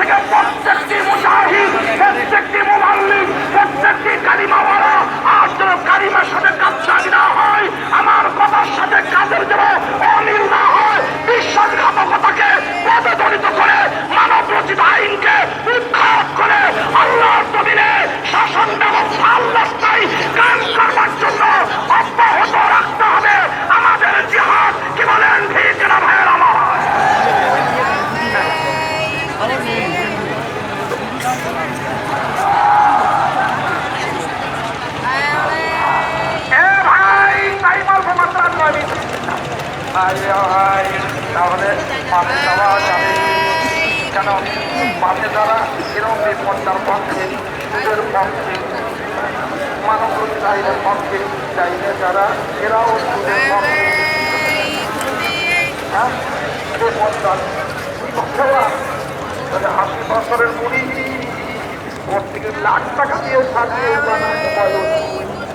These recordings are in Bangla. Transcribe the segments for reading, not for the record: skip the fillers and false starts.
থেকে প্রত্যেকটি মুজাহিদ, প্রত্যেকটি মুবাল্লিগ, প্রত্যেকটি কালিমাওয়ালা আজ যেন কালিমার সাথে কাজসাজি না হয়, আমার কথার সাথে কাজের যেন অমিল না হয়, বিশ্বাসঘাতকতাকে পদদলিত করে মানব রচিত আইনকে উৎখাত করে আল্লাহর জমিনে শাসন ব্যবস্থা আল্লাহ কায়েম করবার জন্য অব্যাহত রাখতে হবে আমাদের জিহাদ। কি বলেন ঠিক না ভাইয়ের আমার? তাহলে মাঠে যাওয়া যাবে কেন? মাঠে যারা এরকম বিপন্যার পক্ষে, সুদের পক্ষে, মানব চাহিদার পক্ষে চাইলে যারা এরাও সুদের পক্ষে, হ্যাঁ বিপন্যার 80 বছরের বুড়ি ওর থেকে লাখ টাকা দিয়ে সাজিয়ে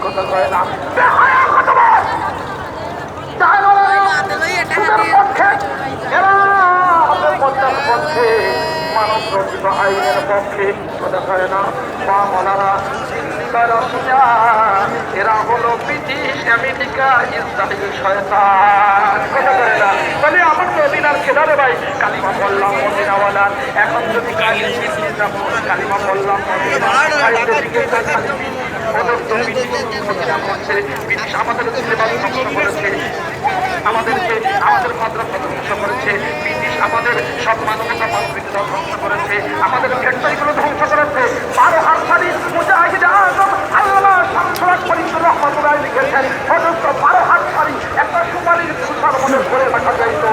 কথা কয় না মানব রচিত আইনের পক্ষে কথা কয় না বাংলারা এরা হলো ব্রিটিশ আমেরিকা ইসরায়েল শয়তান। কথা কয় না বলে আমার মদিনার খেলারে ভাই কালিমা বললাম মদিনাওয়ালা, এখন যদি কালিমা বললাম আমাদেরকে আমাদের মাদ্রাসা ধ্বংস করেছে ব্রিটিশ, আমাদের সব মানবতা মানবিকতা ধ্বংস করেছে, আমাদের ফ্যাক্টরিগুলো ধ্বংস করেছে। 12 হাত সারি মুজাহিদ আজম আল্লাহ শামসুল ফরিদুর রহমাতুল্লাহ লিখেছেন, অজস্র 12 হাত সারি একটা সুপারির তুষার মনে ধরে রাখা যাইত।